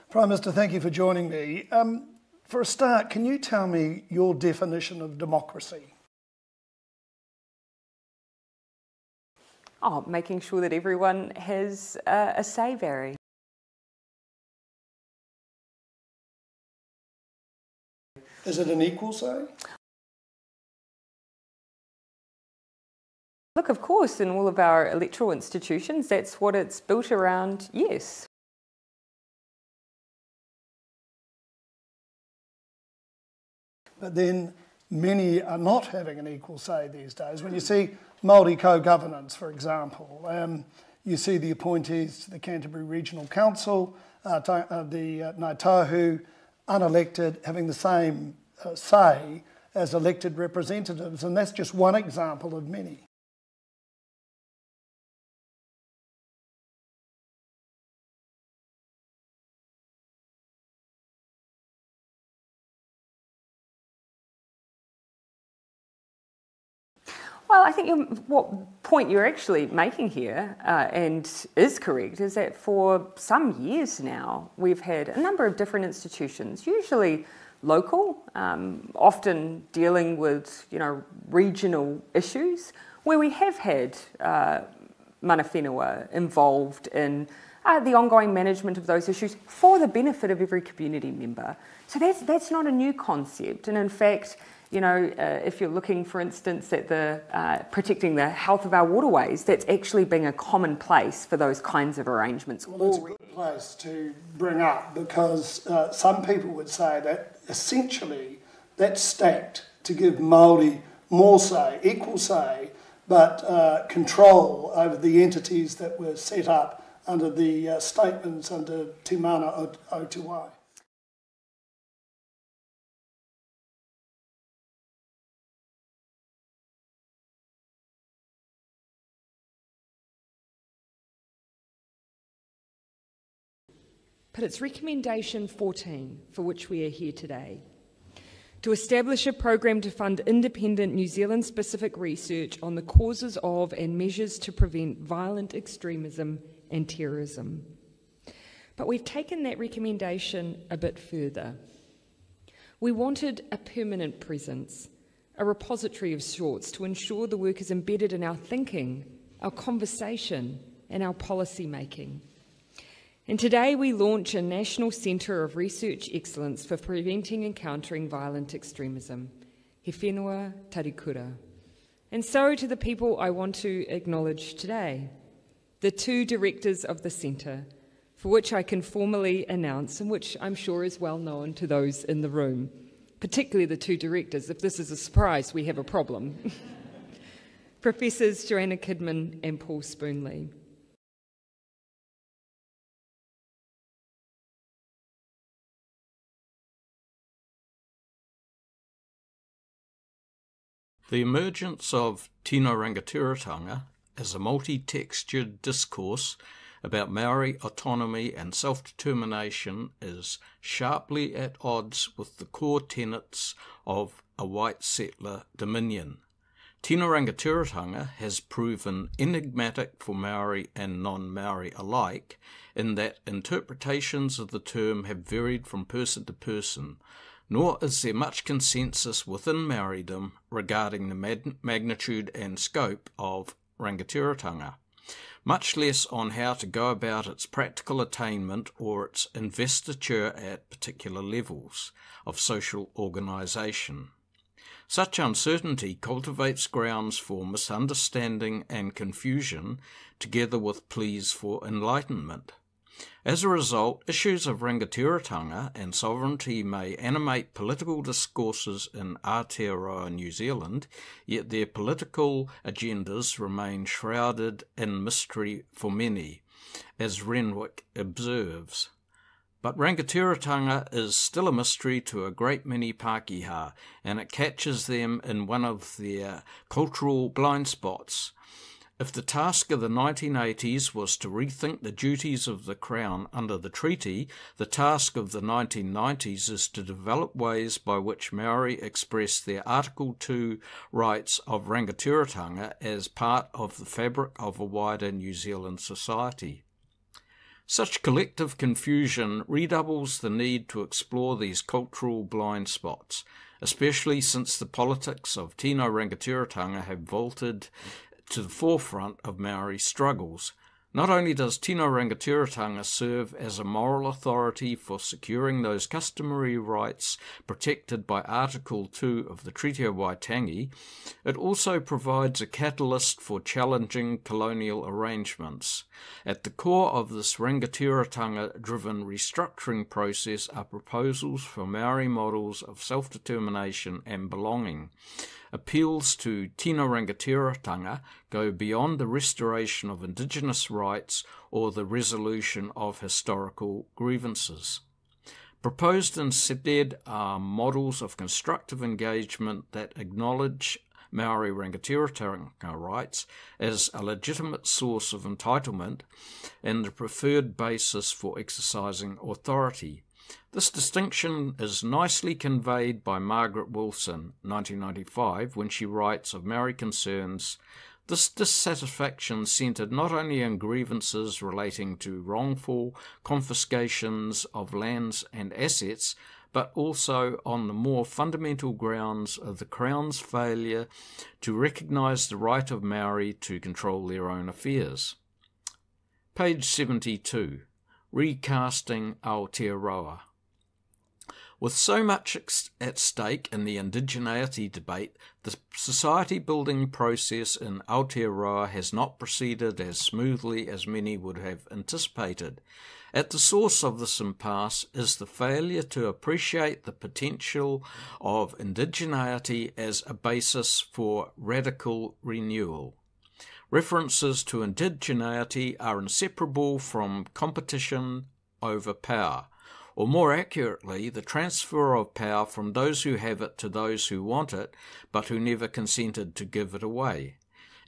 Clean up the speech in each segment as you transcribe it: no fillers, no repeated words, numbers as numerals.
Prime Minister, thank you for joining me. For a start, can you tell me your definition of democracy? Making sure that everyone has a say, Barry. Is it an equal say? Look, of course, in all of our electoral institutions, that's what it's built around, yes. But then many are not having an equal say these days. When you see Māori co-governance, for example, you see the appointees to the Canterbury Regional Council, the Ngāi Tahu, unelected, having the same say as elected representatives, and that's just one example of many. Well, I think what point you're actually making here, and is correct, is that for some years now we've had a number of different institutions, usually local, often dealing with regional issues, where we have had mana whenua involved in the ongoing management of those issues for the benefit of every community member. So that's not a new concept, and in fact, if you're looking, for instance, at the protecting the health of our waterways, that's actually being a common place for those kinds of arrangements. Well, that's a good place to bring up, because some people would say that essentially that's stacked to give Māori more say, equal say, but control over the entities that were set up under the statements under Te Mana o Te Wai. But it's recommendation 14 for which we are here today, to establish a program to fund independent New Zealand-specific research on the causes of and measures to prevent violent extremism and terrorism. But we've taken that recommendation a bit further. We wanted a permanent presence, a repository of sorts, to ensure the work is embedded in our thinking, our conversation, and our policy making. And today we launch a National Centre of Research Excellence for Preventing and Countering Violent Extremism, He Whenua Tarikura. And so to the people I want to acknowledge today, the two directors of the Centre, for which I can formally announce, and which I'm sure is well known to those in the room, particularly the two directors. If this is a surprise, we have a problem. Professors Joanna Kidman and Paul Spoonley. The emergence of Tino Rangatiratanga as a multi-textured discourse about Maori autonomy and self-determination is sharply at odds with the core tenets of a white settler dominion. Tino Rangatiratanga has proven enigmatic for Maori and non-Maori alike, in that interpretations of the term have varied from person to person, nor is there much consensus within Maoridom regarding the magnitude and scope of rangatiratanga, much less on how to go about its practical attainment or its investiture at particular levels of social organisation. Such uncertainty cultivates grounds for misunderstanding and confusion, together with pleas for enlightenment. As a result, issues of rangatiratanga and sovereignty may animate political discourses in Aotearoa New Zealand, yet their political agendas remain shrouded in mystery for many, as Renwick observes. But rangatiratanga is still a mystery to a great many Pākehā, and it catches them in one of their cultural blind spots. If the task of the 1980s was to rethink the duties of the Crown under the treaty, the task of the 1990s is to develop ways by which Maori express their Article 2 rights of rangatiratanga as part of the fabric of a wider New Zealand society. Such collective confusion redoubles the need to explore these cultural blind spots, especially since the politics of Tino Rangatiratanga have vaulted to the forefront of Maori struggles. Not only does Tino Rangatiratanga serve as a moral authority for securing those customary rights protected by Article 2 of the Treaty of Waitangi, it also provides a catalyst for challenging colonial arrangements. At the core of this Rangatiratanga-driven restructuring process are proposals for Maori models of self-determination and belonging. Appeals to Tino Rangatiratanga go beyond the restoration of Indigenous rights or the resolution of historical grievances. Proposed instead are models of constructive engagement that acknowledge Maori Rangatiratanga rights as a legitimate source of entitlement and the preferred basis for exercising authority. This distinction is nicely conveyed by Margaret Wilson, 1995, when she writes of Maori concerns. This dissatisfaction centred not only in grievances relating to wrongful confiscations of lands and assets, but also on the more fundamental grounds of the Crown's failure to recognise the right of Maori to control their own affairs. Page 72. Recasting Aotearoa. With so much at stake in the indigeneity debate, the society-building process in Aotearoa has not proceeded as smoothly as many would have anticipated. At the source of this impasse is the failure to appreciate the potential of indigeneity as a basis for radical renewal. References to indigeneity are inseparable from competition over power, or more accurately, the transfer of power from those who have it to those who want it, but who never consented to give it away.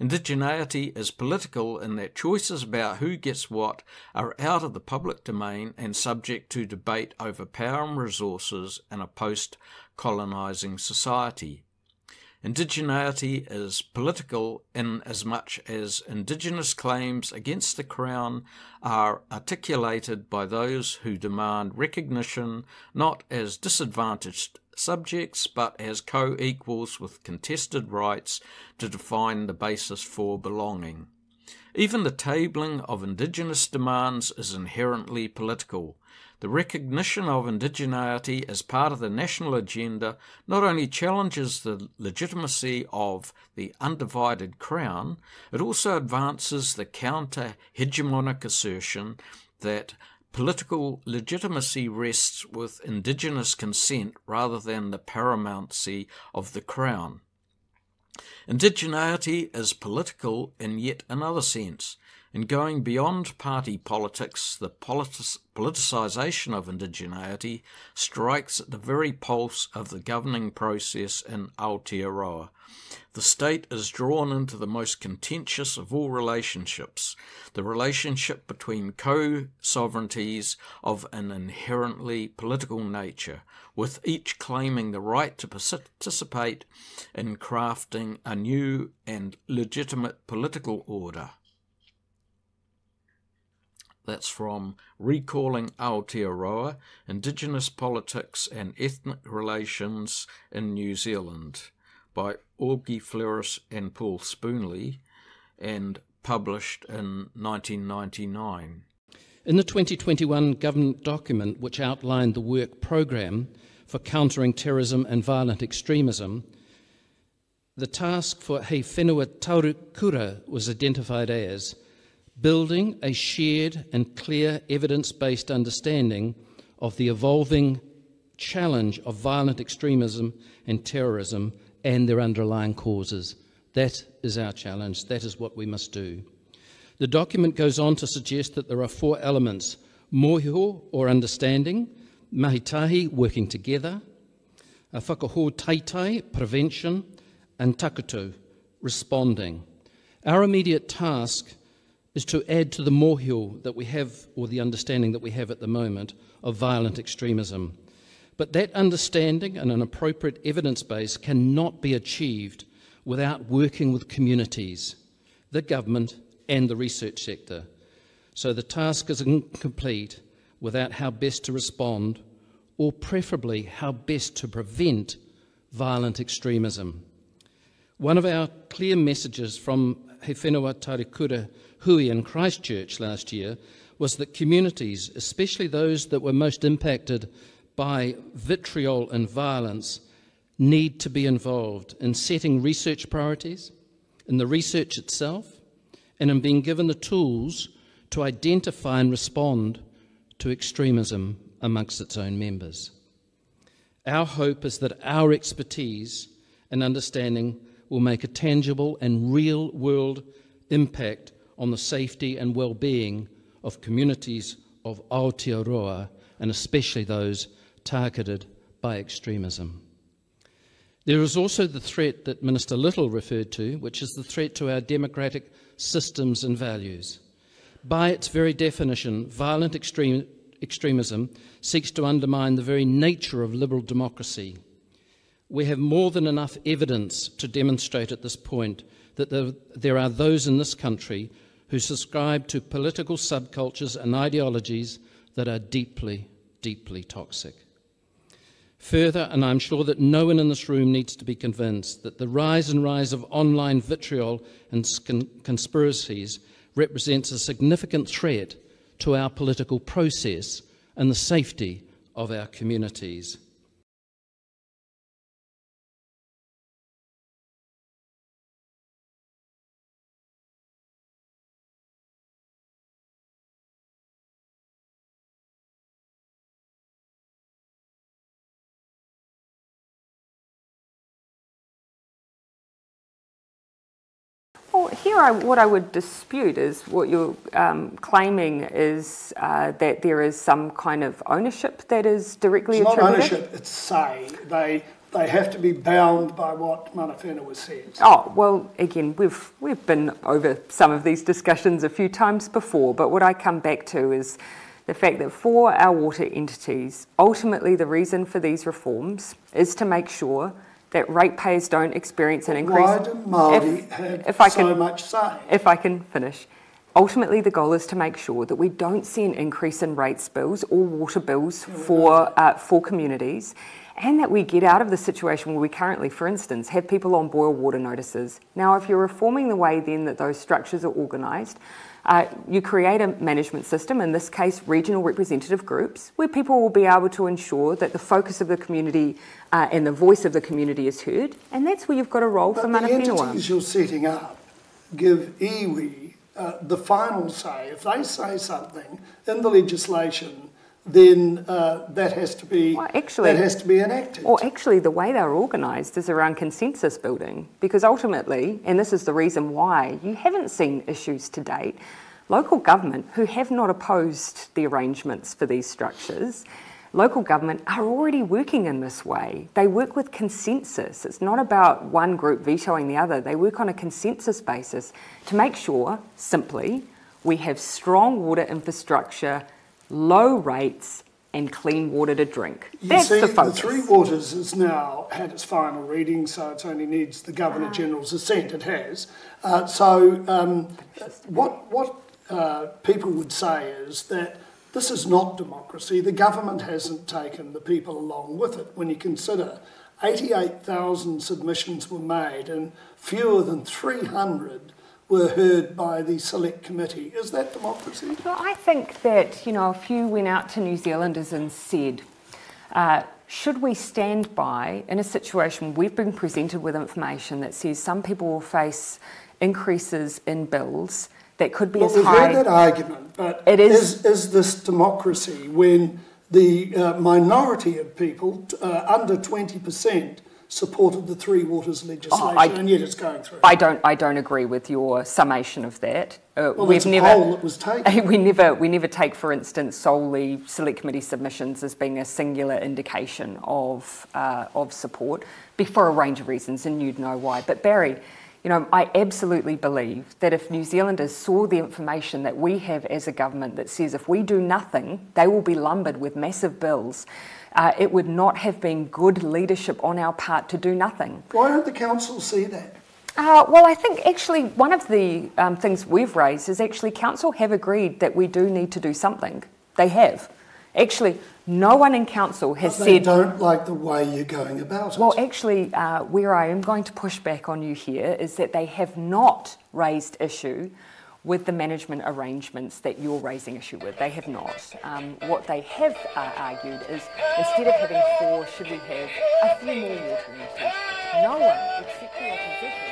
Indigeneity is political in that choices about who gets what are out of the public domain and subject to debate over power and resources in a post-colonising society. Indigeneity is political in as much as Indigenous claims against the Crown are articulated by those who demand recognition not as disadvantaged subjects but as co-equals with contested rights to define the basis for belonging. Even the tabling of Indigenous demands is inherently political. The recognition of indigeneity as part of the national agenda not only challenges the legitimacy of the undivided Crown, it also advances the counter-hegemonic assertion that political legitimacy rests with Indigenous consent rather than the paramountcy of the Crown. Indigeneity is political in yet another sense. In going beyond party politics, the politicisation of indigeneity strikes at the very pulse of the governing process in Aotearoa. The state is drawn into the most contentious of all relationships, the relationship between co-sovereignties of an inherently political nature, with each claiming the right to participate in crafting a new and legitimate political order. That's from Recalling Aotearoa, Indigenous Politics and Ethnic Relations in New Zealand by Augie Fleris and Paul Spoonley and published in 1999. In the 2021 government document which outlined the work programme for countering terrorism and violent extremism, the task for Hei Whenua Taurukura was identified as building a shared and clear evidence-based understanding of the evolving challenge of violent extremism and terrorism and their underlying causes. That is our challenge. That is what we must do. The document goes on to suggest that there are 4 elements: mōhio, or understanding; mahitahi, working together; whakaho taitai, prevention; and takutu, responding. Our immediate task is to add to the mōhio that we have, or the understanding that we have at the moment, of violent extremism. But that understanding and an appropriate evidence base cannot be achieved without working with communities, the government and the research sector. So the task is incomplete without how best to respond, or preferably how best to prevent violent extremism. One of our clear messages from He Whenua Taurikura Hui in Christchurch last year was that communities, especially those that were most impacted by vitriol and violence, need to be involved in setting research priorities, in the research itself, and in being given the tools to identify and respond to extremism amongst its own members. Our hope is that our expertise and understanding will make a tangible and real-world impact on the safety and well-being of communities of Aotearoa, and especially those targeted by extremism. There is also the threat that Minister Little referred to, which is the threat to our democratic systems and values. By its very definition, violent extremism seeks to undermine the very nature of liberal democracy. We have more than enough evidence to demonstrate at this point that there are those in this country who subscribe to political subcultures and ideologies that are deeply, deeply toxic. Further, and I'm sure that no one in this room needs to be convinced, that the rise of online vitriol and conspiracies represents a significant threat to our political process and the safety of our communities. Well, here what I would dispute is what you're claiming is that there is some kind of ownership that is directly attributed. It's not ownership, it's say. They have to be bound by what Mana Whenua says. Oh, well, again, we've been over some of these discussions a few times before, but what I come back to is the fact that for our water entities, ultimately the reason for these reforms is to make sure that ratepayers don't experience an increase. Why do Māori have so much say? If I can finish. Ultimately, the goal is to make sure that we don't see an increase in rates bills or water bills for communities, and that we get out of the situation where we currently, for instance, have people on boil water notices. Now, if you're reforming the way then that those structures are organised, you create a management system, in this case regional representative groups, where people will be able to ensure that the focus of the community and the voice of the community is heard, and that's where you've got a role for Mana Whenua. The entities you're setting up give iwi the final say. If they say something in the legislation, then that has to be enacted. Or actually, the way they're organised is around consensus building, because ultimately, and this is the reason why you haven't seen issues to date, local government, who have not opposed the arrangements for these structures, local government are already working in this way. They work with consensus. It's not about one group vetoing the other. They work on a consensus basis to make sure, simply, we have strong water infrastructure, low rates, and clean water to drink. That's the focus. The Three Waters has now had its final reading, so it only needs the Governor-General's assent. It has. What people would say is that this is not democracy. The government hasn't taken the people along with it. When you consider 88,000 submissions were made and fewer than 300 were heard by the select committee. Is that democracy? Well, I think that, if you went out to New Zealanders and said, should we stand by in a situation we've been presented with information that says some people will face increases in bills that could be as high... We've heard that argument, but is this democracy when the minority of people, under 20%, supported the Three Waters legislation, and yet it's going through? I don't agree with your summation of that. It's a poll that was taken. We never take, for instance, solely select committee submissions as being a singular indication of support, for a range of reasons, and you'd know why. But Barry, I absolutely believe that if New Zealanders saw the information that we have as a government that says if we do nothing, they will be lumbered with massive bills, it would not have been good leadership on our part to do nothing. Why don't the council see that? Well, I think actually one of the things we've raised is actually council have agreed that we do need to do something. They have. Actually, no one in council has said... They don't like the way you're going about it. Well, actually, where I am going to push back on you here is that they have not raised issue with the management arrangements that you're raising issue with. They have not. What they have argued is instead of having 4, should we have a few more water meters? No one, except the opposition,